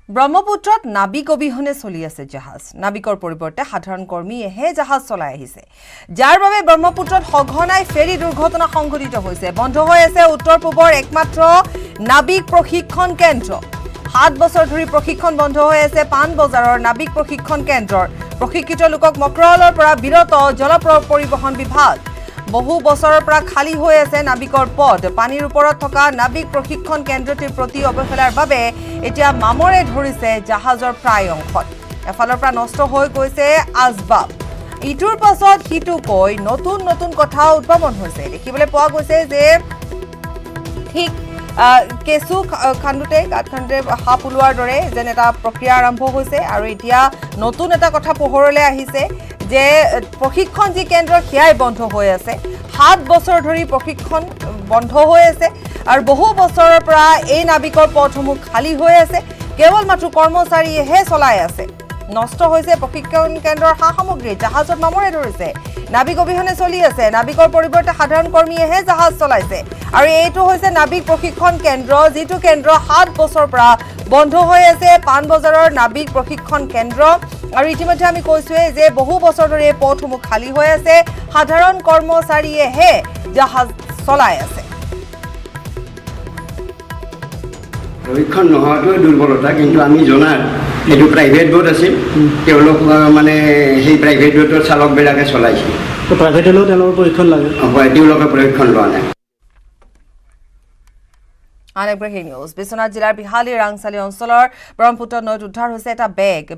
ব্ৰহ্মপুত্ৰত নাবিক অবিহনে চলি আছে জাহাজ নাবিকৰ পৰিৱৰ্তে সাধাৰণ কৰ্মীয়েহে জাহাজ চলাই আহিছে যাৰ বাবে ব্ৰহ্মপুত্ৰত সঘনাই ফেৰী দুৰ্ঘটনা সংঘটিত হৈছে বন্ধ হৈ আছে উত্তৰ পূবৰ একমাত্ৰ নাবিক প্ৰশিক্ষণ কেন্দ্ৰ 7 বছৰ ধৰি প্ৰশিক্ষণ বন্ধ হৈ আছে পানবজাৰৰ নাবিক প্ৰশিক্ষণ কেন্দ্ৰৰ প্ৰশিক্ষিত লোকক মকৰলৰ পৰা বিৰত জল পৰিবহণ বিভাগ বহু বছৰৰ পৰা খালি হৈ আছে নাবিকৰ পদ পানীৰ ওপৰত থকা নাবিক প্ৰশিক্ষণ কেন্দ্ৰটিৰ প্ৰতি অৱহেলাৰ বাবে এতিয়া মামৰে ধৰিছে জাহাজৰ প্ৰায় অংশত এফালৰ পৰা নষ্ট হৈ গৈছে আজবাব ইটোৰ পাছত হিটু কৈ নতুন নতুন কথা উদ্ভাৱন হৈছে দেখিবলৈ পোৱা গৈছে যে ঠিক কেসু খান্দুতে গাত খান্দে হাপ উলোৱাৰ দৰে যেন এটা প্ৰক্ৰিয়া আৰম্ভ হৈছে আৰু এতিয়া নতুন এটা কথা পোহৰলৈ আহিছে যে প্ৰশিক্ষণ যি কেন্দ্ৰ খিয়াই বন্ধ হৈ আছে 7 বছৰ ধৰি প্ৰশিক্ষণ বন্ধ হৈ আছে আৰু বহু বছৰৰ পৰা এই নাবিকৰ পথসমূহ খালি হৈ আছে কেৱল মাত্ৰ কৰ্মচাৰীয়েহে চলাই আছে নষ্ট হৈছে প্ৰশিক্ষণ কেন্দ্ৰৰ সামগ্ৰী জাহাজত মামৰে ধৰিছে নাবিক অবিহনে চলি আছে নাবিকৰ পৰিৱৰ্তে সাধাৰণ কৰ্মীয়েহে জাহাজ চলাইছে আৰু এইটো হৈছে নাবিক প্ৰশিক্ষণ কেন্দ্ৰ যিটো কেন্দ্ৰ 7 বছৰৰ পৰা বন্ধ হৈ আছে পানবজাৰৰ নাবিক প্ৰশিক্ষণ কেন্দ্ৰ আৰু ইতিমধ্যে আমি কৈছোৱে যে বহু বছৰ ধৰি এই পথসমূহ খালি হৈ আছে সাধাৰণ কৰ্মচাৰীয়েহে জাহাজ চলাই আছে প্ৰশিক্ষণ নোহোৱাটো দুৰ্বলতা কিন্তু আমি জনাত এইটো প্ৰাইভেট বোট আছিল তেওঁলোক মানে সেই প্ৰাইভেট বোটৰ চালকবিলাকে চলাইছিল প্ৰাইভেট হ'লেও তেওঁলোকৰ প্ৰশিক্ষণ লাগে হয় তেওঁলোকে প্ৰশিক্ষণ লোৱা নাই আনে ব্ৰেকিং নিউজ বিশ্বনাথ জিলাৰ বিহালী ৰাংচালি অঞ্চলৰ ব্ৰহ্মপুত্ৰ নৈত উদ্ধাৰ হৈছে এটা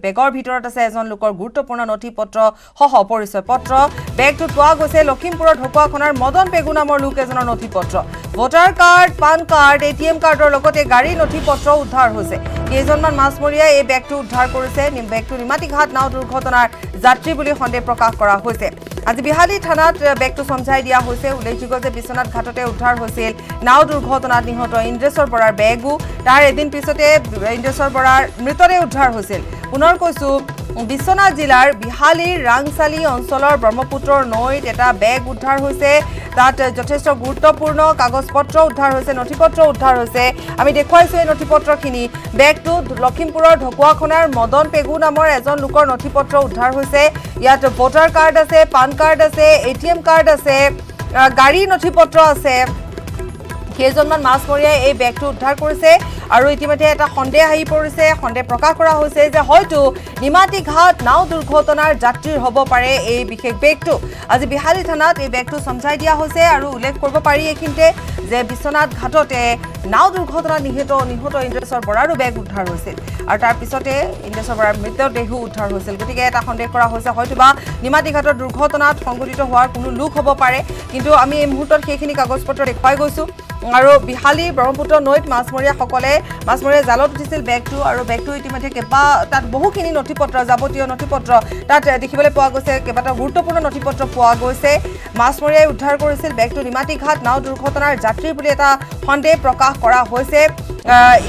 বেগৰ ভিতৰত আছে এজন লোকৰ গুৰুত্বপূৰ্ণ নথিপত্ৰ সহ পৰিচয় পত্ৰ বেগটোত পোৱা গৈছে লখিমপুৰৰ ঢকুৱাখনাৰ মদন পেগু নামৰ লোক এজনৰ নথিপত্ৰ voter card PAN card ATM কাৰ্ডৰ লগতে গাড়ী নথিপত্ৰ উদ্ধাৰ হৈছে কেইজনমান মাছমৰীয়াই এই বেগটো উদ্ধাৰ কৰিছে বেগটো নিমাতীঘাট নাও দুৰ্ঘটনাৰ যাত্ৰী বুলি সন্দেহ প্ৰকাশ কৰা হৈছে আজি বিহালী থানাত বেগটো সমঝাই দিয়া হৈছে উল্লেখযোগ্য যে বিশ্বনাথ ঘাটতে উদ্ধাৰ হৈছিল নাও দুৰ্ঘটনাত নিহত ইন্দ্ৰেশ্বৰ বৰাৰ বেগো তাৰ এদিন পিছতে ইন্দ্ৰেশ্বৰ বৰাৰ মৃতদেহ উদ্ধাৰ হৈছিল পুনৰ কৈছো বিশ্বনাথ জিলাৰ বিহালীৰ ৰাংচালি অঞ্চলৰ ব্ৰহ্মপুত্ৰৰ নৈত এটা বেগ উদ্ধাৰ হৈছে তাত যথেষ্ট গুৰুত্বপূৰ্ণ কাগজ পত্ৰ উদ্ধাৰ হৈছে নথিপত্ৰ উদ্ধাৰ হৈছে আমি দেখুৱাইছো এই নথিপত্ৰখিনি বেগটো লখিমপুৰৰ ঢকুৱাখনাৰ মদন পেগু নামৰ এজন লোকৰ নথিপত্ৰ উদ্ধাৰ হৈছে ইয়াত ভোটাৰ কাৰ্ড আছে পান কাৰ্ড আছে এটিএম কাৰ্ড আছে গাড়ী নথিপত্ৰ আছে কেইজনমান মাছমৰীয়াই এই বেগটো উদ্ধাৰ কৰিছে আৰু ইতিমধ্যে এটা সন্দেহ আহি পৰিছে সন্দেহ প্ৰকাশ কৰা হৈছে যে হয়তো নিমাতীঘাট নাও দুৰ্ঘটনাৰ যাত্ৰীৰ হ'ব পাৰে এই বিশেষ বেগটো আজি বিহালী থানাত এই বেগটো সমঝাই দিয়া হৈছে আৰু উল্লেখ কৰিব পাৰি এইখিনিতে যে বিশ্বনাথ ঘাটতে নাও দুৰ্ঘটনাত নিহত ইন্দ্ৰেশ্বৰ বৰাৰো বেগ উদ্ধাৰ হৈছিল আৰু তাৰ পিছতে ইন্দ্ৰেশ্বৰ বৰাৰ মৃতদেহো উদ্ধাৰ হৈছিল গতিকে এটা সন্দেহ কৰা হৈছে হয়তোবা নিমাতীঘাটৰ দুৰ্ঘটনাত সংঘটিত হোৱাৰ কোনো লোক হ'ব পাৰে কিন্তু আমি এই মুহূৰ্তত সেইখিনি কাগজ পত্ৰ দেখুৱাই গৈছো আৰু বিহালী ব্ৰহ্মপুত্ৰ নৈত মাছমৰীয়া জালত উঠিছিল বেগটো আৰু বেগটো ইতিমধ্যে তাত বহুখিনি নথিপত্ৰ যাৱতীয় নথিপত্ৰ তাত দেখিবলৈ পোৱা গৈছে কেইবাটাও গুৰুত্বপূৰ্ণ নথিপত্ৰ পোৱা গৈছে মাছমৰীয়াই উদ্ধাৰ কৰিছিল বেগটো নিমাতীঘাট নাও দুৰ্ঘটনাৰ যাত্ৰী বুলি এটা সন্দেহ প্ৰকাশ কৰা হৈছে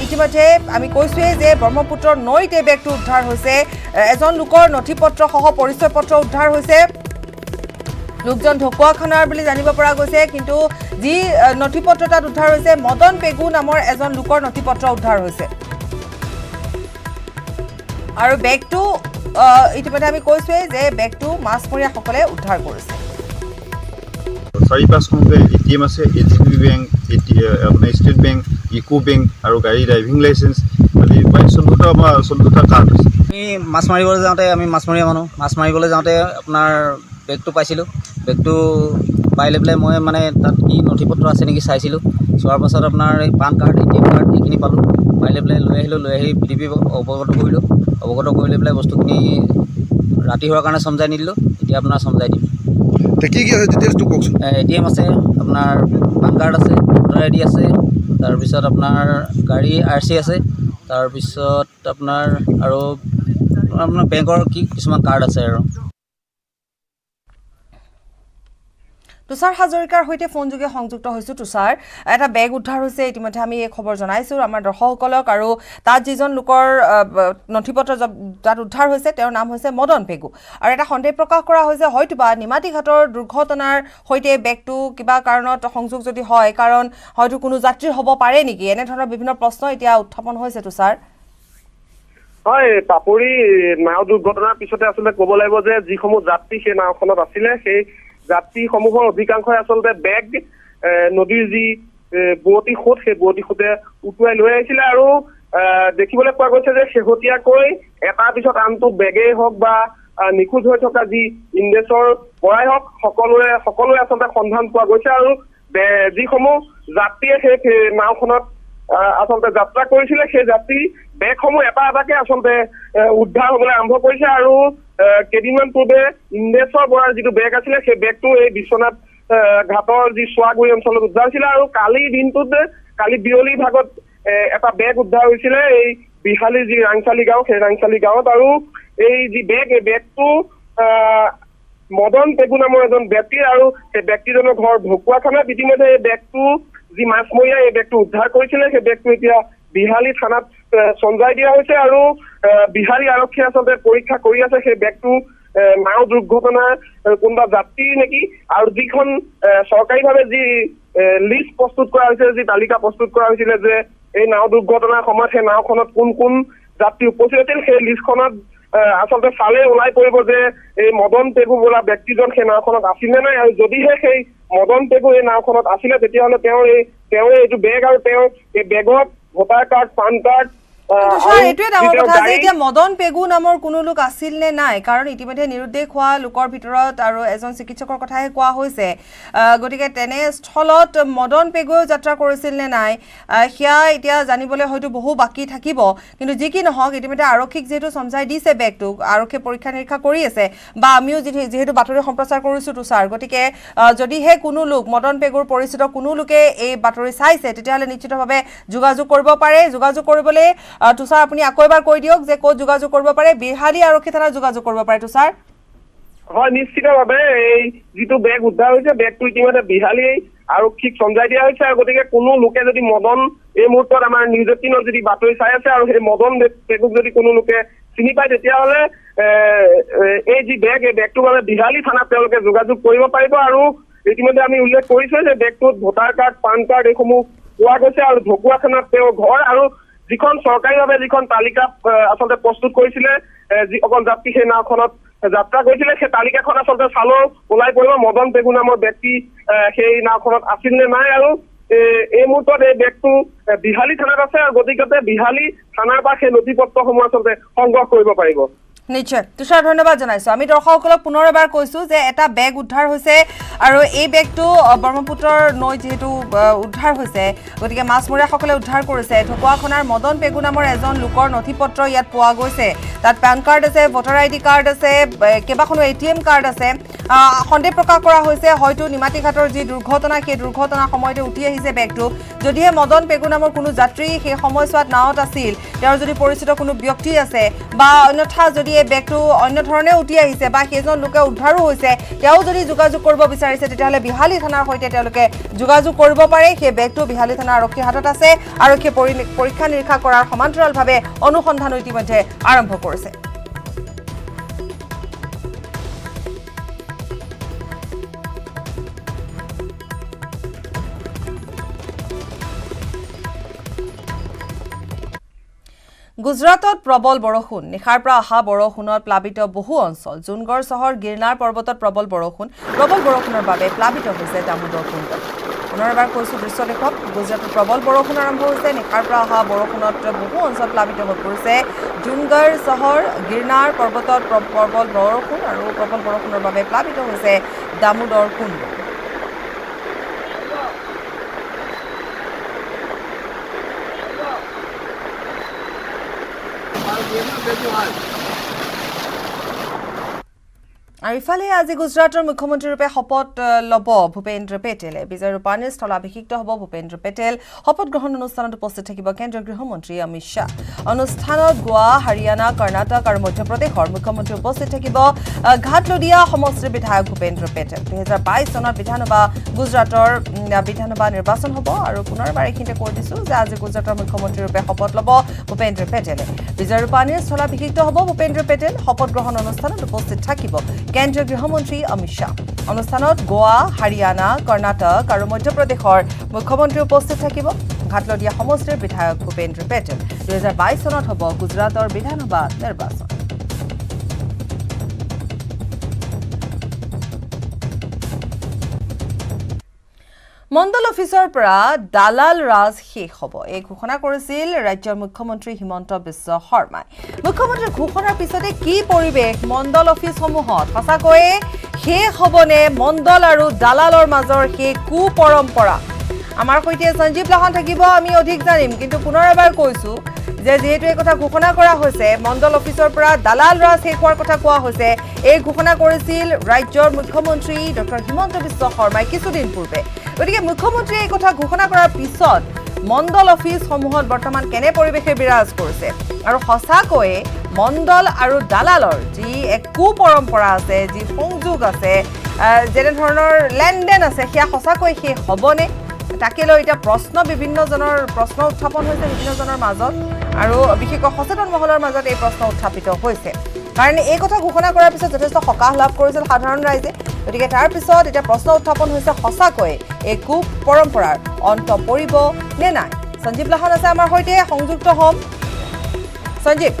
ইতিমধ্যে আমি কৈছোৱে যে ব্ৰহ্মপুত্ৰৰ নৈত এই বেগটো উদ্ধাৰ হৈছে এজন লোকৰ নথিপত্ৰ সহ পৰিচয় পত্ৰ উদ্ধাৰ হৈছে লোকজন ঢকুৱাখনাৰ বুলি জানিব পৰা গৈছে কিন্তু যি নথিপত্ৰ তাত উদ্ধাৰ হৈছে মদন পেগু নামৰ এজন লোকৰ নথিপত্ৰ উদ্ধাৰ হৈছে আৰু বেগটো ইতিমধ্যে আমি কৈছোৱে যে বেগটো মাছমৰীয়াসকলে উদ্ধাৰ কৰিছে 4-5খনকে এটিএম আছে এইচডিবি বেংক আপোনাৰ ষ্টেট বেংক ইকো বেংক আৰু গাড়ী ড্ৰাইভিং লাইচেন্স আদি 14টা কাৰ্ড আছে আমি মাছ মাৰিবলৈ যাওঁতে আমি মাছমৰীয়া মানুহ মাছ মাৰিবলৈ যাওঁতে আপোনাৰ বেগটো পাইছিলোঁ বেগটো পাই লৈ পেলাই মই মানে তাত কি নথিপত্ৰ আছে নেকি চাইছিলোঁ চোৱাৰ পাছত আপোনাৰ এই পান কাৰ্ড এটিএম কাৰ্ড এইখিনি পালোঁ পাই লৈ পেলাই লৈ আহি পিডিবি অৱগত কৰিলোঁ অৱগত কৰি লৈ পেলাই বস্তুখিনি ৰাতি হোৱাৰ কাৰণে সমঝাই নিদিলোঁ এতিয়া আপোনাৰ সমঝাই দিম কি আছে ডিটেইলছটো কওকচোন এটিএম আছে আপোনাৰ পান কাৰ্ড আছে ভোটাৰ আইডি আছে তাৰপিছত আপোনাৰ গাড়ী আৰচি আছে তাৰপিছত আপোনাৰ আৰু আপোনাৰ বেংকৰ কিছুমান কাৰ্ড আছে আৰু তুষাৰ হাজৰিকাৰ সৈতে ফোনযোগে সংযুক্ত হৈছো তুষাৰ এটা বেগ উদ্ধাৰ হৈছে ইতিমধ্যে আমি এই খবৰ জনাইছো আমাৰ দৰ্শকসকলক আৰু তাত যিজন লোকৰ নথিপত্ৰ তাত উদ্ধাৰ হৈছে তেওঁৰ নাম হৈছে মদন পেগু আৰু এটা সন্দেহ প্ৰকাশ কৰা হৈছে হয়তোবা নিমাতীঘাটৰ দুৰ্ঘটনাৰ সৈতে বেগটো কিবা কাৰণত সংযোগ যদি হয় কাৰণ হয়তো কোনো যাত্ৰী হ'ব পাৰে নেকি এনে ধৰণৰ বিভিন্ন প্ৰশ্ন এতিয়া উত্থাপন হৈছে তুষাৰ হয়, পাপৰি নাও দুৰ্ঘটনাৰ পিছতে আচলতে ক'ব লাগিব যে যিসমূহ যাত্ৰী সেই নাওখনত আছিলে সেই যাত্ৰীসমূহৰ অধিকাংশই আচলতে বেগ নদীৰ যি বোৱতী সোঁত সেই বোৱতী সোঁতে উটুৱাই লৈ আহিছিলে আৰু দেখিবলৈ পোৱা গৈছে যে শেহতীয়াকৈ এটাৰ পিছত আনটো বেগেই হওক বা নিখোজ হৈ থকা যি ইন্দ্ৰেশ্বৰ বৰাই হওক সকলোৱে আচলতে সন্ধান পোৱা গৈছে আৰু যিসমূহ যাত্ৰীয়ে সেই নাওখনত আচলতে যাত্ৰা কৰিছিলে সেই যাত্ৰী বেগসমূহ এটা এটাকে আচলতে উদ্ধাৰ হবলৈ আৰম্ভ কৰিছে আৰু কেইদিনমান পূৰ্বে ইন্দ্ৰেশ্বৰ বৰাৰ যিটো বেগ আছিলে সেই বেগটো এই বিশ্বনাথ ঘাটৰ যি চোৱাগুৰি অঞ্চলত উদ্ধাৰ হৈছিলে আৰু কালি বিয়লি ভাগত এটা বেগ উদ্ধাৰ হৈছিলে এই বিহালীৰ যি ৰাংচালি গাঁও সেই ৰাংচালি গাঁৱত আৰু এই যি এই বেগটো মদন পেগু নামৰ এজন ব্যক্তিৰ আৰু সেই ব্যক্তিজনৰ ঘৰ ঢকুৱাখানাত ইতিমধ্যে এই বেগটো যি মাছমৰীয়া এই বেগটো উদ্ধাৰ কৰিছিলে সেই বেগটো এতিয়া বিহালী থানাত চঞ্জাই দিয়া হৈছে আৰু বিহালী আৰক্ষীয়ে আচলতে পৰীক্ষা কৰি আছে সেই বেগটো নাও দুৰ্ঘটনাৰ কোনোবা যাত্ৰীৰ নেকি আৰু যিখন চৰকাৰীভাৱে যি লিষ্ট প্ৰস্তুত কৰা হৈছে যি তালিকা প্ৰস্তুত কৰা হৈছিলে যে এই নাও দুৰ্ঘটনাৰ সময়ত সেই নাওখনত কোন যাত্ৰী উপস্থিত আছিল সেই লিষ্টখনত আচলতে চালে ওলাই পৰিব যে এই মদন পেগু বোলা ব্যক্তিজন সেই নাওখনত আছিল নে নাই আৰু যদিহে সেই মদন পেগু এই নাওখনত আছিলে তেতিয়াহ'লে তেওঁ এইটো বেগ আৰু তেওঁ এই বেগত ভোটাৰ কাৰ্ড পান কাৰ্ড এইটোৱে ডাঙৰ কথা যে এতিয়া মদন পেগু নামৰ কোনো লোক আছিল নে নাই কাৰণ ইতিমধ্যে নিৰুদ্দেশ হোৱা লোকৰ ভিতৰত আৰু এজন চিকিৎসকৰ কথাহে কোৱা হৈছে গতিকে তেনে স্থলত মদন পেগুৱেও যাত্ৰা কৰিছিল নে নাই সেয়া এতিয়া জানিবলৈ হয়তো বহু বাকী থাকিব কিন্তু যি কি নহওক ইতিমধ্যে আৰক্ষীক যিহেতু চমজাই দিছে বেগটোক আৰক্ষীয়ে পৰীক্ষা নিৰীক্ষা কৰি আছে বা আমিও যিহেতু বাতৰি সম্প্ৰচাৰ কৰিছোঁ তুষাৰ গতিকে যদিহে কোনো লোক মদন পেগুৰ পৰিচিত কোনো লোকে এই বাতৰি চাইছে তেতিয়াহ'লে নিশ্চিতভাৱে যোগাযোগ কৰিব পাৰে যোগাযোগ কৰিবলৈ তুষাৰ আপুনি আকৌ এবাৰ কৈ দিয়ক যে ক'ত যোগাযোগ কৰিব পাৰে বিহালী আৰক্ষী থানাত যোগাযোগ কৰিব পাৰে তুষাৰ হয় নিশ্চিতভাৱে এই যিটো বেগ উদ্ধাৰ হৈছে বেগটো ইতিমধ্যে বিহালী আৰক্ষীক চমজাই দিয়া হৈছে আৰু গতিকে কোনো লোকে যদি মদন এই মুহূৰ্তত আমাৰ নিউজ 18ত যদি বাতৰি চাই আছে আৰু সেই মদন পেগুক যদি কোনো লোকে চিনি পায় তেতিয়াহ'লে এই যি বেগ এই বেগটোৰ বাবে বিহালী থানাত তেওঁলোকে যোগাযোগ কৰিব পাৰিব আৰু ইতিমধ্যে আমি উল্লেখ কৰিছোঁ যে বেগটোত ভোটাৰ কাৰ্ড পান কাৰ্ড এইসমূহ পোৱা গৈছে আৰু ঢকুৱাখানাত তেওঁৰ ঘৰ আৰু যিখন চৰকাৰীভাৱে যিখন তালিকা আচলতে প্ৰস্তুত কৰিছিলে যিসকল যাত্ৰী সেই নাওখনত যাত্ৰা কৰিছিলে সেই তালিকাখন আচলতে চালেও ওলাই পৰিব মদন পেগু নামৰ ব্যক্তি সেই নাওখনত আছিল নে নাই আৰু এই মুহূৰ্তত এই বেগটো বিহালী থানাত আছে আৰু গতিকে বিহালী থানাৰ পৰা সেই নথি পত্ৰসমূহ আচলতে সংগ্ৰহ কৰিব পাৰিব নিশ্চয় তুষাৰ ধন্যবাদ জনাইছো আমি দৰ্শকসকলক পুনৰ এবাৰ কৈছো যে এটা বেগ উদ্ধাৰ হৈছে আৰু এই বেগটো ব্ৰহ্মপুত্ৰৰ নৈ যেহেতু উদ্ধাৰ হৈছে গতিকে মাছমৰীয়াসকলে উদ্ধাৰ কৰিছে ঢকুৱাখানাৰ মদন পেগু নামৰ এজন লোকৰ নথি পত্ৰ ইয়াত পোৱা গৈছে তাত পেন কাৰ্ড আছে ভোটাৰ আইডি কাৰ্ড আছে কেইবাখনো ATM কাৰ্ড আছে সন্দেহ প্ৰকাশ কৰা হৈছে হয়তো নিমাতী ঘাটৰ যি দুৰ্ঘটনা সেই দুৰ্ঘটনাৰ সময়তে উঠি আহিছে বেগটো যদিহে মদন পেগু নামৰ কোনো যাত্ৰী সেই সময়ছোৱাত নাৱত আছিল তেওঁৰ যদি পৰিচিত কোনো ব্যক্তি আছে বা অন্যথা যদি এই বেগটো অন্য ধৰণে উঠি আহিছে বা সেইজন লোকে উদ্ধাৰো হৈছে তেওঁ যদি যোগাযোগ কৰিব বিচাৰিছে তেতিয়াহ'লে বিহালী থানাৰ সৈতে তেওঁলোকে যোগাযোগ কৰিব পাৰে সেই বেগটো বিহালী থানাৰ আৰক্ষীৰ হাতত আছে আৰক্ষীয়ে পৰীক্ষা নিৰীক্ষা কৰাৰ সমান্তৰালভাৱে অনুসন্ধান ইতিমধ্যে আৰম্ভ কৰিছে গুজৰাটত প্ৰবল বৰষুণ নিশাৰ পৰা অহা বৰষুণত প্লাবিত বহু অঞ্চল জুনগড় চহৰ গিৰনাৰ পৰ্বতত প্ৰবল বৰষুণৰ বাবে প্লাবিত হৈছে দামোদৰ কুণ্ড পুনৰ এবাৰ কৈছো দৃশ্য দেখক গুজৰাটত প্ৰবল বৰষুণ আৰম্ভ হৈছে নিশাৰ পৰা অহা বৰষুণত বহু অঞ্চল প্লাবিত হৈ পৰিছে জুনগড় চহৰ গিৰনাৰ পৰ্বতত প্ৰবল বৰষুণ আৰু প্ৰবল বৰষুণৰ বাবে প্লাবিত হৈছে দামোদৰ কুণ্ড আৰু ইফালে আজি গুজৰাটৰ মুখ্যমন্ত্ৰীৰূপে শপত ল'ব ভূপেন্দ্ৰ পেটেলে বিজয় ৰূপানীৰ স্থলাভিষিক্ত হ'ব ভূপেন্দ্ৰ পেটেল শপত গ্ৰহণ অনুষ্ঠানত উপস্থিত থাকিব কেন্দ্ৰীয় গৃহমন্ত্ৰী অমিত শ্বাহ অনুষ্ঠানত গোৱা হাৰিয়ানা কৰ্ণাটক আৰু মধ্যপ্ৰদেশৰ মুখ্যমন্ত্ৰী উপস্থিত থাকিব ঘাটলদিয়া সমষ্টিৰ বিধায়ক ভূপেন্দ্ৰ পেটেল 2022 চনত গুজৰাটৰ বিধানসভা নিৰ্বাচন হ'ব আৰু পুনৰবাৰ এইখিনিতে কৈ দিছোঁ যে আজি গুজৰাটৰ মুখ্যমন্ত্ৰীৰূপে শপত ল'ব ভূপেন্দ্ৰ পেটেলে বিজয় ৰূপানীৰ স্থলাভিষিক্ত হ'ব ভূপেন্দ্ৰ পেটেল শপত গ্ৰহণ অনুষ্ঠানত উপস্থিত থাকিব কেন্দ্ৰীয় গৃহমন্ত্ৰী অমিত শ্বাহ অনুষ্ঠানত গোৱা হাৰিয়ানা কৰ্ণাটক আৰু মধ্যপ্ৰদেশৰ মুখ্যমন্ত্ৰী উপস্থিত থাকিব ঘাটলদিয়া সমষ্টিৰ বিধায়ক ভূপেন্দ্ৰ পেটেল 2022 চনত হ'ব গুজৰাটৰ বিধানসভা নিৰ্বাচন মণ্ডল অফিচৰ পৰা দালাল ৰাজ শেষ হ'ব এই ঘোষণা কৰিছিল ৰাজ্যৰ মুখ্যমন্ত্ৰী হিমন্ত বিশ্ব শৰ্মাই মুখ্যমন্ত্ৰীৰ ঘোষণাৰ পিছতে কি পৰিৱেশ মণ্ডল অফিচসমূহত সঁচাকৈয়ে শেষ হ'বনে মণ্ডল আৰু দালালৰ মাজৰ সেই কুপৰম্পৰা আমাৰ সৈতে সঞ্জীৱ লাহন থাকিব আমি অধিক জানিম কিন্তু পুনৰ এবাৰ কৈছো যে যেহেতু এই কথা ঘোষণা কৰা হৈছে মণ্ডল অফিচৰ পৰা দালাল ৰাজ শেষ হোৱাৰ কথা কোৱা হৈছে এই ঘোষণা কৰিছিল ৰাজ্যৰ মুখ্যমন্ত্ৰী ডক্টৰ হিমন্ত বিশ্ব শৰ্মাই কিছুদিন পূৰ্বে গতিকে মুখ্যমন্ত্ৰীয়ে এই কথা ঘোষণা কৰাৰ পিছত মণ্ডল অফিচসমূহত বৰ্তমান কেনে পৰিৱেশে বিৰাজ কৰিছে আৰু সঁচাকৈয়ে মণ্ডল আৰু দালালৰ যি এক কুপৰম্পৰা আছে যি সংযোগ আছে যেনে ধৰণৰ লেনদেন আছে সেয়া সঁচাকৈ শেষ হ'বনে তাকে লৈ এতিয়া বিভিন্নজনৰ প্ৰশ্ন উত্থাপন হৈছে বিভিন্নজনৰ মাজত আৰু বিশেষকৈ সচেতন মহলৰ মাজত এই প্ৰশ্ন উত্থাপিত হৈছে কাৰণ এই কথা ঘোষণা কৰাৰ পিছত যথেষ্ট সকাহ লাভ কৰিছিল সাধাৰণ ৰাইজে গতিকে তাৰ পিছত এতিয়া প্ৰশ্ন উত্থাপন হৈছে সঁচাকৈ এই কুপৰম্পৰাৰ অন্ত পৰিব নে নাই সঞ্জীৱ লাহন আছে আমাৰ সৈতে সংযুক্ত হ'ম সঞ্জীৱ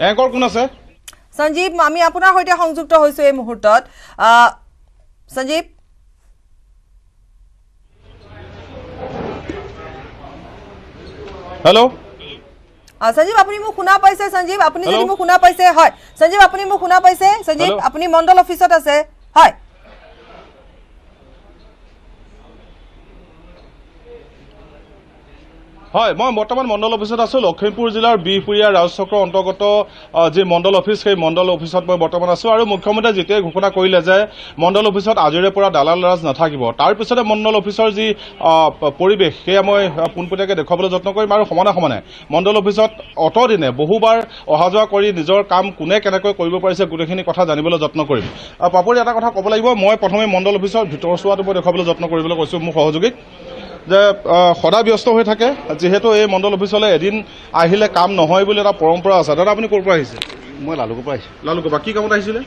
এংকৰ কোন আছে সঞ্জীৱ আমি আপোনাৰ সৈতে সংযুক্ত হৈছো এই মুহূৰ্তত সঞ্জীৱ হেল্ল' সঞ্জীৱ আপুনি মোক শুনা পাইছে সঞ্জীৱ আপুনি যদি মোক শুনা পাইছে হয় সঞ্জীৱ আপুনি মোক শুনা পাইছে সঞ্জীৱ আপুনি মণ্ডল অফিচত আছে হয় হয় মই বৰ্তমান মণ্ডল অফিচত আছো লখিমপুৰ জিলাৰ বিহপুৰীয়া ৰাজচক্ৰৰ অন্তৰ্গত যি মণ্ডল অফিচ সেই মণ্ডল অফিচত মই বৰ্তমান আছো আৰু মুখ্যমন্ত্ৰীয়ে যেতিয়াই ঘোষণা কৰিলে যে মণ্ডল অফিচত আজিৰে পৰা দালাল ৰাজ নাথাকিব তাৰ পিছতে মণ্ডল অফিচৰ যি পৰিৱেশ সেয়া মই পোনপটীয়াকৈ দেখুৱাবলৈ যত্ন কৰিম আৰু সমানে সমানে মণ্ডল অফিচত অতদিনে বহুবাৰ অহা যোৱা কৰি নিজৰ কাম কোনে কেনেকৈ কৰিব পাৰিছে গোটেইখিনি কথা জানিবলৈ যত্ন কৰিম পাপৰি এটা কথা ক'ব লাগিব মই প্ৰথমে মণ্ডল অফিচৰ ভিতৰচোৱাটো মই দেখুৱাবলৈ যত্ন কৰিবলৈ কৈছো মোৰ সহযোগীক যে সদায় ব্যস্ত হৈ থাকে যেহেতু এই মণ্ডল অফিচলৈ এদিন আহিলে কাম নহয় বুলি এটা পৰম্পৰা আছে দাদা আপুনি ক'ৰ পৰা আহিছে মই লালুকৰ পৰা আহিছোঁ লালুকৰ পৰা কি কামত আহিছিলে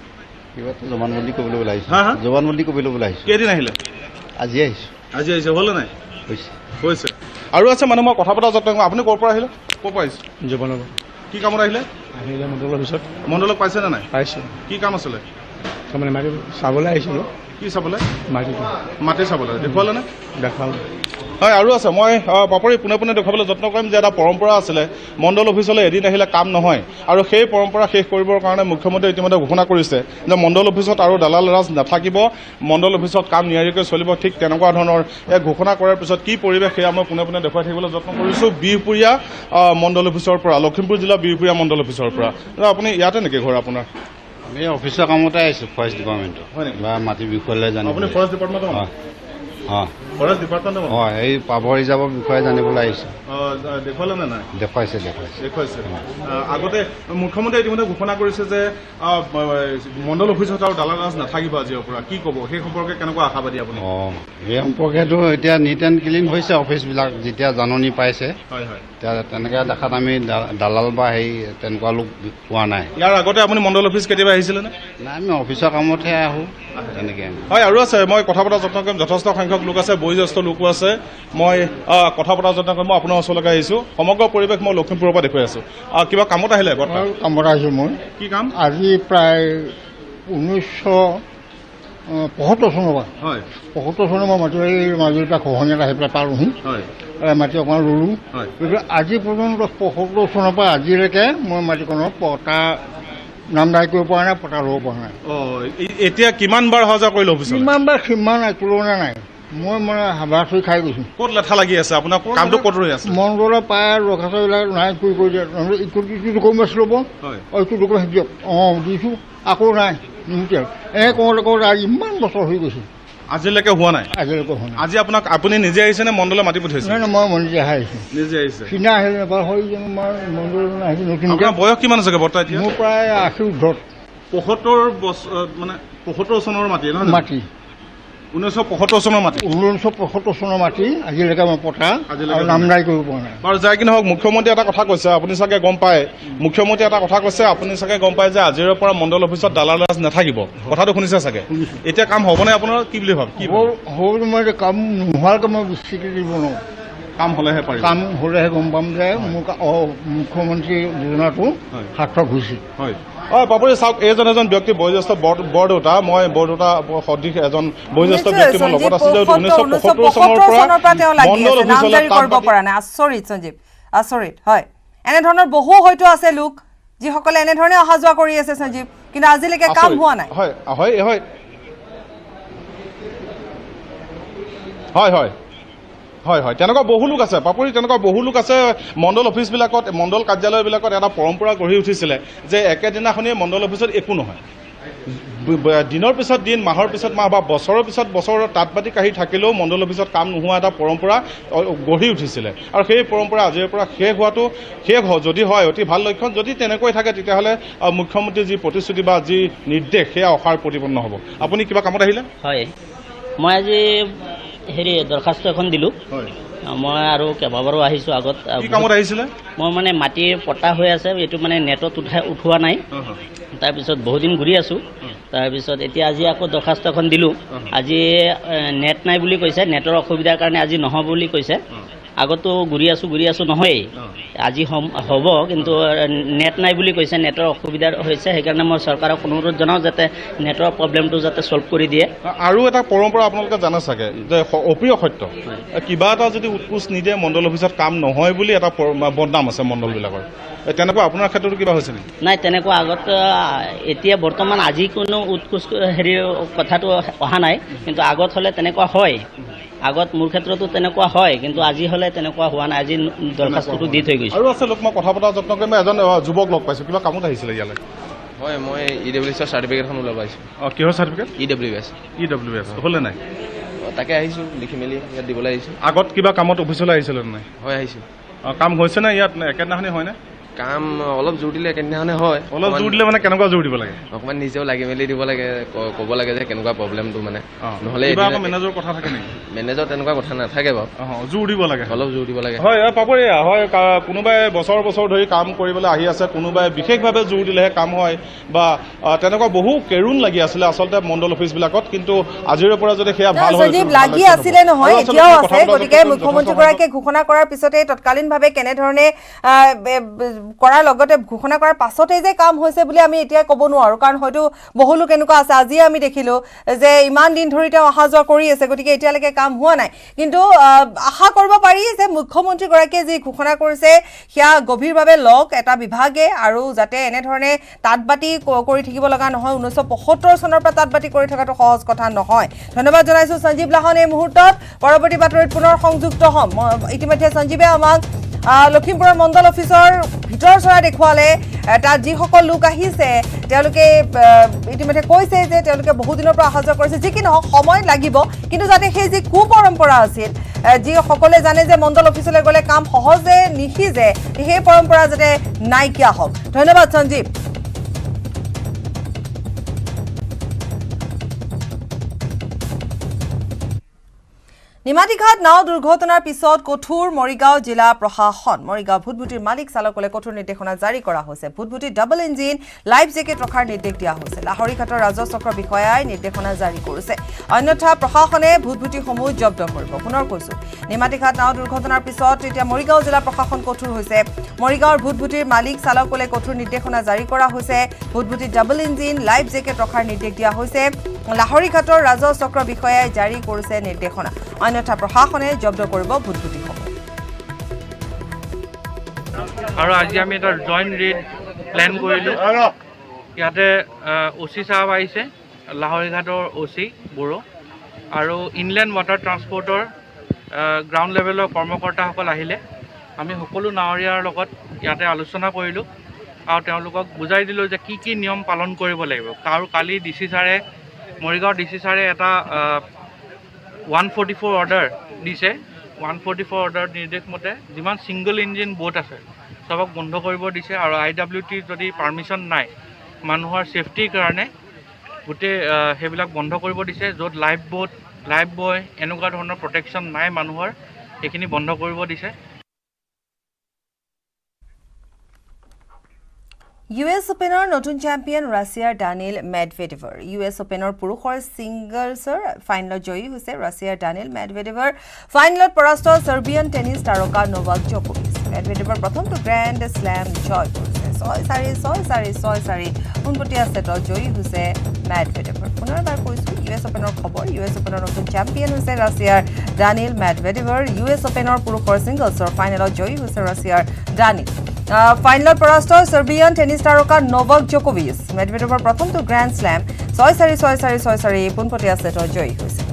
কিবা জবানবন্দী কৰিবলৈ ওলাই আহিছোঁ হা হা জবানবন্দী কৰিবলৈ ওলাই আহিছোঁ কেইদিন আহিলে আজি আহিছোঁ আজি আহিছে হ'লে নাই হৈছে হৈছে আৰু আছে মানে মই কথা পতা যত্ন কৰিম আপুনি ক'ৰ পৰা আহিলে ক'ৰ পৰা আহিছে জীৱনৰ কি কামত আহিলে আহিলে মণ্ডল অফিচত মণ্ডলক পাইছেনে নাই পাইছোঁ কি কাম আছিলে তাৰমানে মাটি চাবলৈ আহিছিলোঁ কি চাবলৈ মাটিটো মাটি চাবলৈ দেখুৱালে নে দেখালোঁ হয় আৰু আছে মই পাপৰি পোনে পোনে দেখুৱাবলৈ যত্ন কৰিম যে এটা পৰম্পৰা আছিলে মণ্ডল অফিচলৈ এদিন আহিলে কাম নহয় আৰু সেই পৰম্পৰা শেষ কৰিবৰ কাৰণে মুখ্যমন্ত্ৰীয়ে ইতিমধ্যে ঘোষণা কৰিছে যে মণ্ডল অফিচত আৰু দালাল ৰাজ নাথাকিব মণ্ডল অফিচত কাম নিয়াৰিকৈ চলিব ঠিক তেনেকুৱা ধৰণৰ এক ঘোষণা কৰাৰ পিছত কি পৰিৱেশ সেয়া মই পোনে পোনে দেখুৱাই থাকিবলৈ যত্ন কৰিছোঁ বিহপুৰীয়া মণ্ডল অফিচৰ পৰা লখিমপুৰ জিলা বিহপুৰীয়া মণ্ডল অফিচৰ পৰা আপুনি ইয়াতে নেকি ঘৰ আপোনাৰ আমি অফিচৰ কামতে আহিছোঁ ফৰেষ্ট ডিপাৰ্টমেণ্টৰ হয় নেকি বা মাটি বিষয়লৈ জানিব আপুনি ফৰেষ্ট ডিপাৰ্টমেণ্টৰ হয় ফৰেষ্ট ডিপাৰ্টমেণ্টৰ হয় এই পাভৰ ৰিজাৰ্ভৰ বিষয়ে জানিবলৈ আহিছোঁ দেখুৱালে নে নাই দেখুৱাইছে দেখুৱাইছে আগতে মুখ্যমন্ত্ৰীয়ে ইতিমধ্যে ঘোষণা কৰিছে যে মণ্ডল অফিচত আৰু দালাল ৰাজ নাথাকিব আজিৰ পৰা কি ক'ব সেই সম্পৰ্কে কেনেকুৱা আশাবাদী আপুনি অঁ এই সম্পৰ্কেতো এতিয়া নিট এণ্ড ক্লিন হৈছে অফিচবিলাক যেতিয়া জাননী পাইছে হয় হয় এতিয়া তেনেকৈ দেখাত আমি দালাল বা হেৰি তেনেকুৱা লোক পোৱা নাই ইয়াৰ আগতে আপুনি মণ্ডল অফিচ কেতিয়াবা আহিছিলেনে নাই আমি অফিচৰ কামতহে আহোঁ তেনেকৈ হয় আৰু আছে মই কথা পতা যত্ন কৰিম যথেষ্ট সংখ্যক লোক আছে বয়োজ্যেষ্ঠ লোকো আছে মই কথা পতা যত্ন কৰিম মই আপোনাৰ ওচৰলৈকে আহিছোঁ সমগ্ৰ পৰিৱেশ মই লখিমপুৰৰ পৰা দেখুৱাই আছোঁ কিবা কামত আহিলে বৰ্তমান কামত আহিছোঁ মই কি কাম আজি প্ৰায় 1975 চনৰ পৰা হয় 75 চনৰ মই মাটি মাজুলীৰ পৰা খহনীয়াত আহি পেলাই পালোহি হয় মাটি অকণমান ৰুলোঁ হয় গতিকে আজি পৰ্যন্ত 75 চনৰ পৰা আজিলৈকে মই মাটিখনৰ পটা নামদাৰি কৰিব পৰা নাই পটা ল'ব পৰা নাই এতিয়া কিমান বাৰ অহা যোৱা কৰিলে অফিচত কিমান বাৰ সিমান নাই তুলনা নাই মই মানে হাবা চুই খাই গৈছোঁ ক'ত লেঠা লাগি আছে আপোনাৰ কামটো ক'ত ৰৈ আছে মণ্ডলৰ পায় দৰখাস্তবিলাক নাই কৰি দিয়ে ইটো ডকুমেণ্টছ ল'ব হয় ইটো ডকুমেণ্টছ দিয়ক দিছোঁ আকৌ নাই নিমিতে কৰোঁতে কৰোঁতে আজি ইমান বছৰ হৈ গৈছে আজিলৈকে হোৱা নাই আজিলৈকে হোৱা নাই আজি আপোনাক আপুনি নিজে আহিছে নে মণ্ডলে মাতি পঠিয়াইছে নাই মই মন্দিৰ আহিছোঁ নিজে আহিছে সিদিনা আহিলে এবাৰ হৈ মই মন্দিৰলৈ আহিছোঁ নতুনকৈ আপোনাৰ বয়স কিমান আছে বৰ্তমান এতিয়া মোৰ প্ৰায় 80 উৰ্ধত 75 বছৰ মানে 75 চনৰ মাটি নহয় মাটি 1975 চনৰ মাটি 1975 চনৰ মাটি আজিলৈকে মই পটা আৰু নামদাৰি কৰিব পৰা নাই। বাৰু যাই কি নহওক মুখ্যমন্ত্ৰী এটা কথা কৈছে, আপুনি চাগে গম পায়, মুখ্যমন্ত্ৰী এটা কথা কৈছে, আপুনি চাগে গম পায় যে আজিৰে পৰা মণ্ডল অফিচত দালাল ৰাজ নাথাকিব, কথাটো শুনিছে চাগে। এতিয়া কাম হ'বনে আপোনাৰ, কি বুলি ভাবে? হ'ল মই কাম নোহোৱালৈকে মই স্বীকৃতি দিব নোৱাৰোঁ। কাম হ'লেহে পাৰিব। কাম হ'লেহে গম পাম যে মোক মুখ্যমন্ত্ৰী যোজনাটো সাৰ্থক হৈছে। হয় পাপৰি চাওক, এইজন এজন ব্যক্তি বয়োজ্যেষ্ঠ বৰদেউতা, মই বৰদেউতা সদৃশ এজন বয়োজ্যেষ্ঠ ব্যক্তি মই লগত আছিলোঁ। 1975 চনৰ পৰা মণ্ডল অফিচলৈ কৰিব পৰা নাই। আচৰিত সঞ্জীৱ, আচৰিত। হয়, এনেধৰণৰ বহু হয়তো আছে লোক যিসকলে এনেধৰণে অহা যোৱা কৰি আছে সঞ্জীৱ, কিন্তু আজিলৈকে কাম হোৱা নাই। হয় হয় হয় হয় হয় হয় হয় তেনেকুৱা বহু লোক আছে পাপৰি, তেনেকুৱা বহু লোক আছে। মণ্ডল অফিচবিলাকত, মণ্ডল কাৰ্যালয়বিলাকত এটা পৰম্পৰা গঢ়ি উঠিছিলে যে একেদিনাখনেই মণ্ডল অফিচত একো নহয়, দিনৰ পিছত দিন, মাহৰ পিছত মাহ বা বছৰৰ পিছত বছৰ তাঁত বাতি কাঢ়ি থাকিলেও মণ্ডল অফিচত কাম নোহোৱা এটা পৰম্পৰা গঢ়ি উঠিছিলে। আৰু সেই পৰম্পৰা আজিৰে পৰা শেষ যদি হয় অতি ভাল লক্ষণ। যদি তেনেকৈ থাকে তেতিয়াহ'লে মুখ্যমন্ত্ৰীৰ যি প্ৰতিশ্ৰুতি বা যি নিৰ্দেশ সেয়া অসাৰ প্ৰতিপন্ন হ'ব। আপুনি কিবা কামত আহিলে? হয়, মই আজি দৰখাস্ত এখন দিলোঁ। মই আৰু কেইবাবাৰো আহিছোঁ আগত। কি কামত আহিছিলে? মই মানে মাটিৰ পট্টা হৈ আছে, এইটো মানে নেটত উঠোৱা নাই। তাৰপিছত বহুদিন ঘূৰি আছোঁ, তাৰপিছত এতিয়া আজি আকৌ দৰখাস্ত এখন দিলোঁ। আজি নেট নাই বুলি কৈছে, নেটৰ অসুবিধাৰ কাৰণে আজি নহ'ব বুলি কৈছে। আগতো ঘূৰি আছোঁ নহয়েই, আজি হ'ব, কিন্তু নেট নাই বুলি কৈছে, নেটৰ অসুবিধা হৈছে। সেইকাৰণে মই চৰকাৰক অনুৰোধ জনাওঁ যাতে নেটৰ প্ৰব্লেমটো যাতে ছল্ভ কৰি দিয়ে। আৰু এটা পৰম্পৰা আপোনালোকে জানে চাগে যে অপ্ৰিয় সত্য, কিবা এটা যদি উৎকোচ নিদিয়ে মণ্ডল অফিচত কাম নহয় বুলি এটা বদনাম আছে মণ্ডলবিলাকৰ। তেনেকুৱা আপোনাৰ ক্ষেত্ৰতো কিবা হৈছে নেকি? নাই, তেনেকুৱা আগত এতিয়া বৰ্তমান আজি কোনো উৎকোচ কথাটো অহা নাই, কিন্তু আগত হ'লে তেনেকুৱা হয়। আগত মোৰ ক্ষেত্ৰতো তেনেকুৱা হয়, কিন্তু আজি হ'লে তেনেকুৱা হোৱা নাই। আজি দৰখাস্তটো দি থৈ গৈছোঁ। আৰু আছে লোক, মই কথা পতা যত্ন কৰি মই এজন যুৱক লগ পাইছোঁ, কিবা কামত আহিছিলে ইয়ালৈ? হয়, মই EWS চাৰ্টিফিকেটখন ওলাব আহিছোঁ। কিহৰ চাৰ্টিফিকেট? EWS হ'লে নাই? তাকে আহিছোঁ, লিখি মেলি ইয়াত দিবলৈ আহিছোঁ। আগত কিবা কামত অফিচলৈ আহিছিলে নাই? হয়, আহিছোঁ। কাম হৈছে নে ইয়াত একেদিনাখনি হয়নে? কাম অলপ জোৰ দিলে একেদিনাখনে হয়। অলপ জোৰ দিলে মানে কেনেকুৱা জোৰ দিব লাগে? অকণমান নিজেও লাগি মেলি দিব লাগে, ক'ব লাগে যে কেনেকুৱা প্ৰব্লেমটো মানে। নহ'লে মেনেজৰ কথা থাকে নেকি? মেনেজৰ তেনেকুৱা কথা নাথাকে বাৰু, জোৰ দিব লাগে, অলপ জোৰ দিব লাগে। হয় পাপৰি, হয় কোনোবাই বছৰ ধৰি কাম কৰিবলৈ আহি আছে, কোনোবাই বিশেষভাৱে জোৰ দিলেহে কাম হয়, বা তেনেকুৱা বহু কেৰুণ লাগি আছিলে আচলতে মণ্ডল অফিচবিলাকত। কিন্তু আজিৰে পৰা যদি সেয়া ভাল হয়, লাগি আছিলে নহয়, এতিয়াও আছে। গতিকে মুখ্যমন্ত্ৰীগৰাকীয়ে ঘোষণা কৰাৰ পিছতে তৎকালীনভাৱে কেনেধৰণে কৰাৰ লগতে ঘোষণা কৰাৰ পাছতেই যে কাম হৈছে বুলি আমি এতিয়া ক'ব নোৱাৰোঁ, কাৰণ হয়তো বহু লোক এনেকুৱা আছে। আজিয়ে আমি দেখিলোঁ যে ইমান দিন ধৰি তেওঁ অহা যোৱা কৰি আছে, গতিকে এতিয়ালৈকে কাম হোৱা নাই। কিন্তু আশা কৰিব পাৰি যে মুখ্যমন্ত্ৰীগৰাকীয়ে যি ঘোষণা কৰিছে সেয়া গভীৰভাৱে লওক এটা বিভাগে, আৰু যাতে এনেধৰণে তাঁত বাতি কৰি থাকিব লগা নহয়। 1975 চনৰ পৰা তাঁত বাতি কৰি থকাটো সহজ কথা নহয়। ধন্যবাদ জনাইছোঁ সঞ্জীৱ লাহন। এই মুহূৰ্তত পৰৱৰ্তী বাতৰিত পুনৰ সংযুক্ত হ'ম। ইতিমধ্যে সঞ্জীৱে আমাক লখিমপুৰৰ মণ্ডল অফিচৰ ভিতৰ চৰা দেখুৱালে। তাত যিসকল লোক আহিছে তেওঁলোকে ইতিমধ্যে কৈছে যে তেওঁলোকে বহুদিনৰ পৰা অহা যোৱা কৰিছে। যি কি নহওক সময় লাগিব, কিন্তু যাতে সেই যি কুপৰম্পৰা আছিল, যিসকলে জানে যে মণ্ডল অফিচলৈ গ'লে কাম সহজে নিসিজে, সেই পৰম্পৰা যাতে নাইকিয়া হওক। ধন্যবাদ সঞ্জীৱ। নিমাতীঘাট নাও দুৰ্ঘটনাৰ পিছত কঠোৰ মৰিগাঁও জিলা প্ৰশাসন। মৰিগাঁও ভুটভুটিৰ মালিক চালকলৈ কঠোৰ নিৰ্দেশনা জাৰি কৰা হৈছে। ভুটভুটিত ডাবল ইঞ্জিন লাইফ জেকেট ৰখাৰ নিৰ্দেশ দিয়া হৈছে। লাহৰীঘাটৰ ৰাজহ চক্ৰ বিষয়াই নিৰ্দেশনা জাৰি কৰিছে, অন্যথা প্ৰশাসনে ভুটভুটিসমূহ জব্দ কৰিব। পুনৰ কৈছো, নিমাতীঘাট নাও দুৰ্ঘটনাৰ পিছত এতিয়া মৰিগাঁও জিলা প্ৰশাসন কঠোৰ হৈছে। মৰিগাঁৱৰ ভুটভুটিৰ মালিক চালকলৈ কঠোৰ নিৰ্দেশনা জাৰি কৰা হৈছে। ভুটভুটিত ডাবল ইঞ্জিন লাইফ জেকেট ৰখাৰ নিৰ্দেশ দিয়া হৈছে। লাহৰীঘাটৰ ৰাজহ চক্ৰ বিষয়াই জাৰি কৰিছে নিৰ্দেশনা, অন্যথা প্ৰশাসনে জব্দ কৰিব ভুটভুটিসমূহ। আৰু আজি আমি এটা জইণ্ট ৰেড প্লেন কৰিলোঁ। ইয়াতে OC চাহাব আহিছে, লাহৰীঘাটৰ OC বড়ো, আৰু ইনলেণ্ড ৱাটাৰ ট্ৰান্সপৰ্টৰ গ্ৰাউণ্ড লেভেলৰ কৰ্মকৰ্তাসকল আহিলে। আমি সকলো নাৱৰীয়াৰ লগত ইয়াতে আলোচনা কৰিলোঁ আৰু তেওঁলোকক বুজাই দিলোঁ যে কি কি নিয়ম পালন কৰিব লাগিব। আৰু কালি DC ছাৰে, মৰিগাঁৱৰ DC ছাৰে এটা 144 অৰ্ডাৰ দিছে। 144 অৰ্ডাৰ নিৰ্দেশ মতে যিমান ছিংগল ইঞ্জিন বোট আছে চবক বন্ধ কৰিব দিছে, আৰু IWT যদি পাৰ্মিশ্যন নাই মানুহৰ ছেফটিৰ কাৰণে গোটেই সেইবিলাক বন্ধ কৰিব দিছে। য'ত লাইফ বোট লাইফ বয় এনেকুৱা ধৰণৰ প্ৰটেকশ্যন নাই মানুহৰ সেইখিনি বন্ধ কৰিব দিছে। US Opener নতুন চ্যাম্পিয়ন ৰাছিয়াৰ ডানিল মেডভেডেভৰ US Opener পুৰুষৰ ছিংগলছৰ ফাইনেলত জয়ী হৈছে ৰাছিয়াৰ ডানিল মেডভেডেভৰ ফাইনেলত পৰাস্ত চাৰ্বিয়ান টেনিছ তাৰকা নোভাক জকোভিচ মেডভেডেভৰ প্ৰথমটো গ্ৰেণ্ড স্লেম জয় কৰিছে 6-4 পোনপটীয়া ছেটত জয়ী হৈছে মেডভেডেভৰ পুনৰবাৰ কৈছো US Opener খবৰ US Opener নতুন চ্যাম্পিয়ন হৈছে ৰাছিয়াৰ ডানিল মেডভেডেভৰ US Opener পুৰুষৰ ছিংগলছৰ ফাইনেলত জয়ী হৈছে ৰাছিয়াৰ ডানিল ফাইনেলত পৰাস্ত চাৰ্বিয়ান টেনিছ তাৰকা নোভাক জকোভিচ মেডভেডেভৰ প্ৰথমটো গ্ৰেণ্ড স্লেম 6-4 পোনপটীয়া ছেটত জয়ী হৈছে।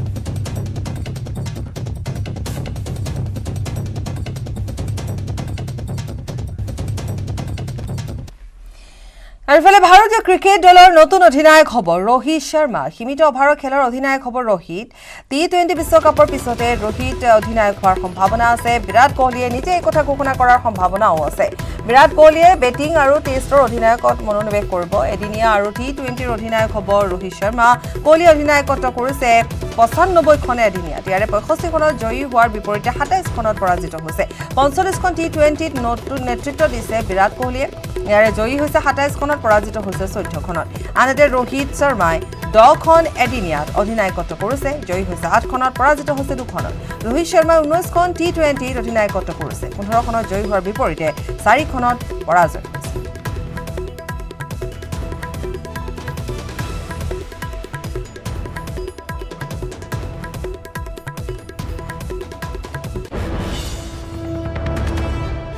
আৰু ইফালে ভাৰতীয় ক্ৰিকেট দলৰ নতুন অধিনায়ক হ'ব ৰোহিত শৰ্মা সীমিত অভাৰৰ খেলৰ অধিনায়ক হ'ব ৰোহিত T20 বিশ্বকাপৰ পিছতে ৰোহিত অধিনায়ক হোৱাৰ সম্ভাৱনা আছে বিৰাট কোহলীয়ে নিজে এই কথা ঘোষণা কৰাৰ সম্ভাৱনাও আছে বিৰাট কোহলীয়ে বেটিং আৰু টেষ্টৰ অধিনায়কত মনোনিৱেশ কৰিব এদিনীয়া আৰু T20ৰ অধিনায়ক হ'ব ৰোহিত শৰ্মা কোহলী অধিনায়কত্ব কৰিছে 95খন এদিনীয়াত ইয়াৰে 65খনত জয়ী হোৱাৰ বিপৰীতে 27খনত পৰাজিত হৈছে 45খন T20ত নতুন নেতৃত্ব দিছে বিৰাট কোহলীয়ে ইয়াৰে জয়ী হৈছে 27খনত পৰাজিত হৈছে 14খনত আনহাতে ৰোহিত শৰ্মাই 10খন এদিনীয়াত অধিনায়কত্ব কৰিছে জয়ী হৈছে 8খনত পৰাজিত হৈছে 2খনত ৰোহিত শৰ্মাই 19খন T20ত অধিনায়কত্ব কৰিছে 15খনত জয়ী হোৱাৰ বিপৰীতে 4খনত পৰাজয় হৈছে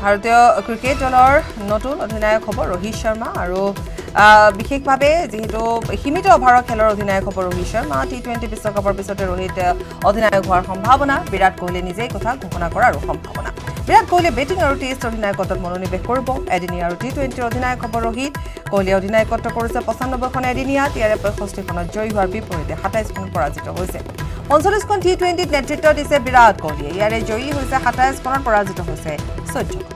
ভাৰতীয় ক্ৰিকেট দলৰ নতুন অধিনায়ক হ'ব ৰোহিত শৰ্মা আৰু বিশেষভাৱে যেহেতু সীমিত অভাৰৰ খেলৰ অধিনায়ক হ'ব ৰোহিত শৰ্মা T20 বিশ্বকাপৰ পিছতে ৰোহিত অধিনায়ক হোৱাৰ সম্ভাৱনা বিৰাট কোহলী নিজেই কথা ঘোষণা কৰাৰ সম্ভাৱনা বিৰাট কোহলীয়ে বেটিং আৰু টেষ্ট অধিনায়কত্বত মনোনিৱেশ কৰিব এদিনীয়া আৰু T20ৰ অধিনায়ক হ'ব ৰোহিত কোহলীয়ে অধিনায়কত্ব কৰিছে 95খন এদিনীয়াত ইয়াৰে 65খনত জয়ী হোৱাৰ বিপৰীতে 27খন পৰাজিত হৈছে 45খন T20ত নেতৃত্ব দিছে বিৰাট কোহলীয়ে ইয়াৰে জয়ী হৈছে 27খনত পৰাজিত হৈছে 14